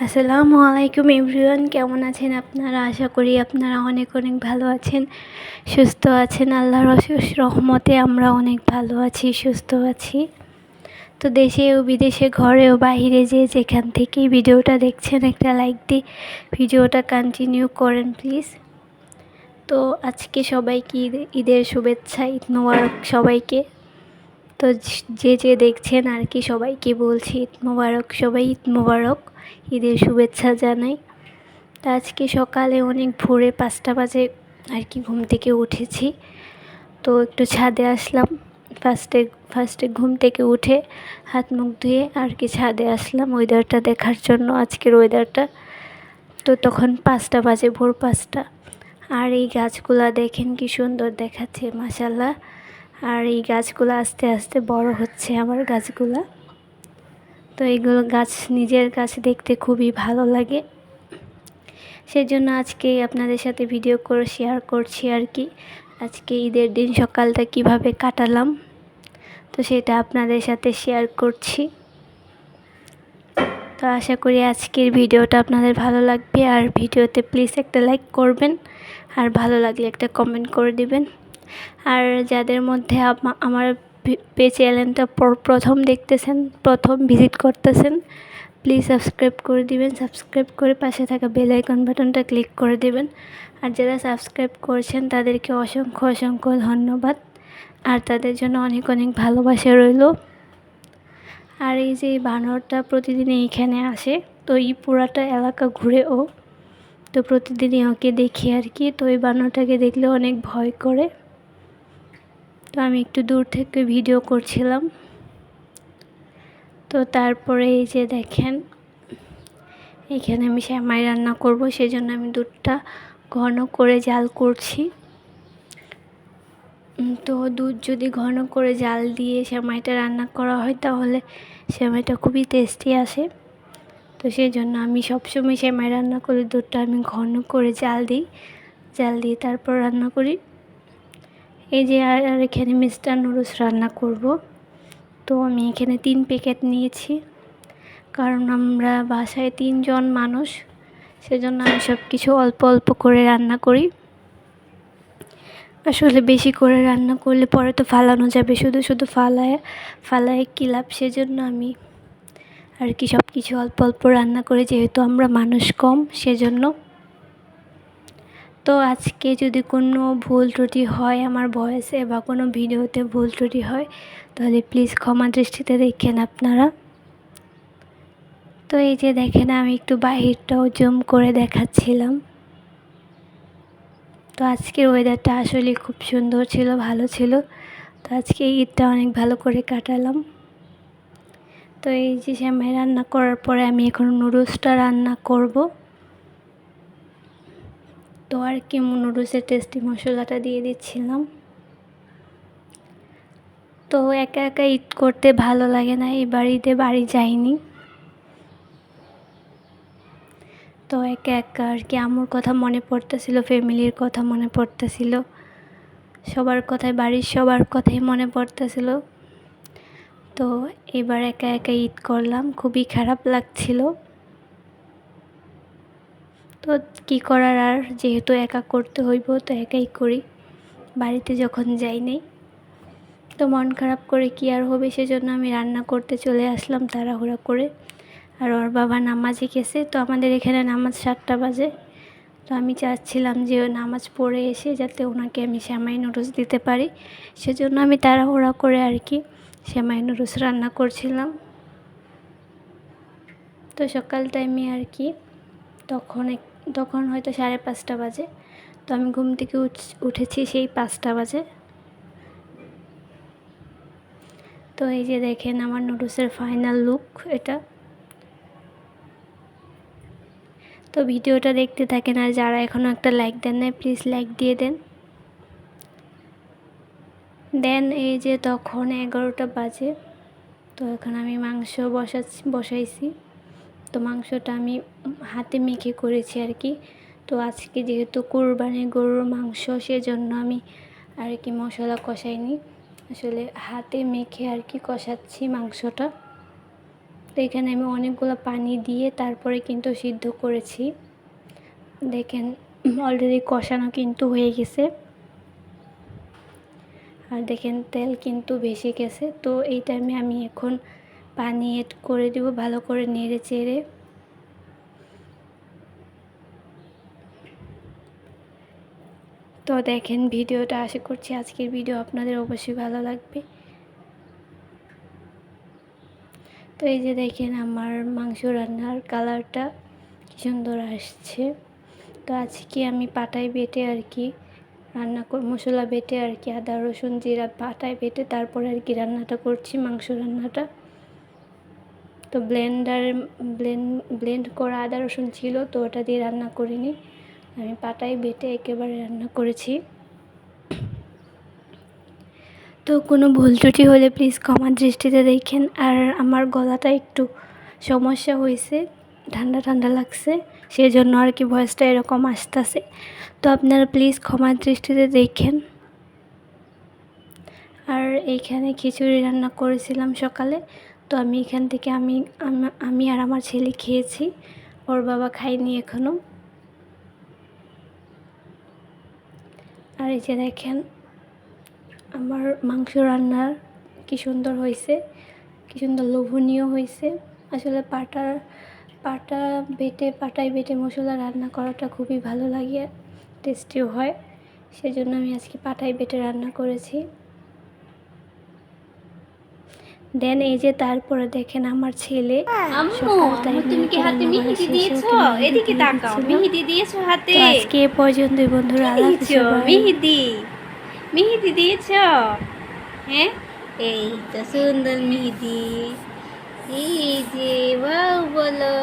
আসসালামু আলাইকুম এভরিওয়ান, কেমন আছেন আপনারা? আশা করি আপনারা অনেক অনেক ভালো আছেন, সুস্থ আছেন। আল্লাহর অশেষ রহমতে আমরা অনেক ভালো আছি, সুস্থ আছি। তো দেশে ও বিদেশে, ঘরে ও বাহিরে যে যেখান থেকেই ভিডিওটা দেখছেন, একটা লাইক দিয়ে ভিডিওটা কন্টিনিউ করেন প্লিজ। তো আজকে সবাইকে ঈদের শুভেচ্ছা, ঈদ মোবারক সবাইকে। তো যে যে দেখছেন আর কি সবাইকে বলছি ঈদ মোবারক, সবাই ঈদ মোবারক, ঈদের শুভেচ্ছা জানাই। তো আজকে সকালে অনেক ভোরে 5টা বাজে আর কি ঘুম থেকে উঠেছি। তো একটু ছাদে আসলাম, ফার্স্টে ঘুম থেকে উঠে হাত মুখ ধুয়ে আর কি ছাদে আসলাম ওয়েদারটা দেখার জন্য, আজকের ওয়েদারটা। তো তখন 5টা বাজে, ভোর 5টা। আর এই গাছগুলা দেখেন কি সুন্দর দেখাচ্ছে, মাশাল্লাহ। আর এই গাছগুলো আস্তে আস্তে বড় হচ্ছে, আমার গাছগুলা। তো এইগুলো গাছ, নিজের গাছ দেখতে খুবই ভালো লাগে, সেজন্য আজকে আপনাদের সাথে ভিডিও করে শেয়ার করছি আর কি। আজকে ঈদের দিন সকালটা কিভাবে কাটালাম, তো সেটা আপনাদের সাথে শেয়ার করছি। তো আশা করি আজকের ভিডিওটা আপনাদের ভালো লাগবে। আর ভিডিওতে প্লিজ একটা লাইক করবেন, আর ভালো লাগলে একটা কমেন্ট করে দিবেন। আর যাদের মধ্যে আমার চ্যানেলটা প্রথম দেখতেছেন, প্রথম ভিজিট করতেছেন, প্লিজ সাবস্ক্রাইব করে দিবেন। সাবস্ক্রাইব করে পাশে থাকা বেল আইকন বাটনটা ক্লিক করে দিবেন। আর যারা সাবস্ক্রাইব করেছেন তাদেরকে অসংখ্য অসংখ্য ধন্যবাদ, আর তাদের জন্য অনেক অনেক ভালোবাসা রইল। আর এই যে বানরটা প্রতিদিন এইখানে আসে, তো এই পুরাটা এলাকা ঘুরে ও, তো প্রতিদিনই ওকে দেখি আর কি। তো এই বানরটাকে দেখলে অনেক ভয় করে। তো আমি একটু দূর থেকে ভিডিও করছিলাম। তো তারপরে এই যে দেখেন, এখানে আমি সেমাই রান্না করব, সেজন্য আমি দুধটা ঘন করে জাল করছি। তো দুধ যদি ঘন করে জাল দিয়ে সেমাইটা রান্না করা হয় তাহলে সেমাইটা খুবই টেস্টি আসে। তো সেই জন্য আমি সবসময় সেমাই রান্না করি, দুধটা আমি ঘন করে জাল দিয়ে তারপর রান্না করি। এই যে আর এখানে মিস্টার নুডলস রান্না করব। তো আমি এখানে 3 প্যাকেট নিয়েছি, কারণ আমরা বাসায় 3 জন মানুষ, সেজন্য আমি সব কিছু অল্প অল্প করে রান্না করি। আসলে বেশি করে রান্না করলে পরে তো ফালানো যাবে, শুধু শুধু ফালায় কী লাভ, সেজন্য আমি আর কি সব কিছু অল্প অল্প রান্না করি, যেহেতু আমরা মানুষ কম সেজন্য। তো আজকে যদি কোনো ভুল ত্রুটি হয় আমার ভয়েসে বা কোনো ভিডিওতে ভুল ত্রুটি হয়, তাহলে প্লিজ ক্ষমা দৃষ্টিতে দেখেন আপনারা। তো এই যে দেখেন, আমি একটু বাহিরটাও জুম করে দেখাচ্ছিলাম। তো আজকের ওয়েদারটা আসলে খুব সুন্দর ছিল, ভালো ছিল। তো আজকে ঈদটা অনেক ভালো করে কাটালাম। তো এই যে সেমাই রান্না করার পরে আমি এখন নুডলসটা রান্না করব। তো আর কি নুডলসের টেস্টি মশলাটা দিয়ে দিচ্ছিলাম। তো একা একা ঈদ করতে ভালো লাগে না, এবার ঈদে বাড়ি যাইনি। তো একা একা আর কি আম্মুর কথা মনে পড়তেছিল, ফ্যামিলির কথা মনে পড়তেছিল, বাড়ির সবার কথাই মনে পড়তেছিল। তো এবার একা একা ঈদ করলাম, খুবই খারাপ লাগছিল। তো কী করার, আর যেহেতু একা করতে হইব তো একাই করি, বাড়িতে যখন যাই নেই। তো মন খারাপ করে কি আর হবে, সেজন্য আমি রান্না করতে চলে আসলাম তাড়াহুড়া করে। আর ওর বাবা নামাজে গেছে, তো আমাদের এখানে নামাজ 7টা বাজে। তো আমি চাচ্ছিলাম যে ও নামাজ পড়ে এসে যাতে ওনাকে আমি সেমাই নুডলস দিতে পারি, সেজন্য আমি তাড়াহুড়া করে আর কি সেমাই নুডলস রান্না করছিলাম। তো সকাল টাইমে আর কি তখন হয়তো 5:30 বাজে। তো আমি ঘুম থেকে উঠেছি সেই 5টা বাজে। তো এই যে দেখেন আমার নুডলসের ফাইনাল লুক এটা। তো ভিডিওটা দেখতে থাকেন, আর যারা এখনও একটা লাইক দেন নাই প্লিজ লাইক দিয়ে দেন। এই যে তখন 11টা বাজে। তো এখন আমি মাংস বসাইছি। তো মাংসটা আমি হাতে মেখে করেছি আর কি। তো আজকে যেহেতু কুরবানির গরুর মাংস, সেজন্য আমি আর কি মশলা কষাইনি, আসলে হাতে মেখে আর কি কষাচ্ছি মাংসটা। তো এখানে আমি অনেকগুলো পানি দিয়ে তারপরে কিন্তু সিদ্ধ করেছি। দেখেন অলরেডি কষানো কিন্তু হয়ে গেছে। আর দেখেন তেল কিন্তু বেশি গেছে। তো এই টাইমে আমি এখন পানি এড করে দেব, ভালো করে নেড়ে চেড়ে। তো দেখেন ভিডিওটা, আশা করছি আজকের ভিডিও আপনাদের অবশ্যই ভালো লাগবে। তো এই যে দেখেন আমার মাংস রান্নার কালারটা কি সুন্দর আসছে। তো আজকে আমি পাটায় বেটে আর কি মশলা বেটে আর কি আদা রসুন জিরা পাটায় বেটে তারপরে আর কি রান্নাটা করছি, মাংস রান্নাটা। তো ব্লেন্ড করা আদা রসুন ছিল, তো ওটা দিয়ে রান্না করিনি, আমি পাটায় বেটে একেবারে রান্না করেছি। তো কোনো ভুল ত্রুটি হলে প্লিজ ক্ষমার দৃষ্টিতে দেখেন। আর আমার গলাটা একটু সমস্যা হয়েছে, ঠান্ডা ঠান্ডা লাগছে, সেই জন্য আর কি ভয়েসটা এরকম আসতেছে। তো আপনারা প্লিজ ক্ষমার দৃষ্টিতে দেখেন। আর এইখানে খিচুড়ি রান্না করেছিলাম সকালে। তো আমি এখান থেকে আমি আর আমার ছেলে খেয়েছি, ওর বাবা খায়নি এখনও। আর এই যে দেখেন আমার মাংস রান্নার কি সুন্দর হয়েছে, কি সুন্দর লোভনীয় হয়েছে। আসলে পাটায় বেটে মশলা রান্না করাটা খুবই ভালো লাগে, টেস্টিও হয়, সেজন্য আমি আজকে পাটায় বেটে রান্না করেছি। দেন এই যে তারপরে দেখেন আমার ছেলে তুমি কি হাতে মেহেদি দিয়েছো? এদিকে তাকাও, মেহেদি দিয়েছো হাতে? আজকে এ পর্যন্তই বন্ধুরা, আল্লাহ হাফেজ। মেহেদি দিয়েছো? হ্যাঁ, এই তো সুন্দর মেহেদি। এই যে ওয়াও বলো।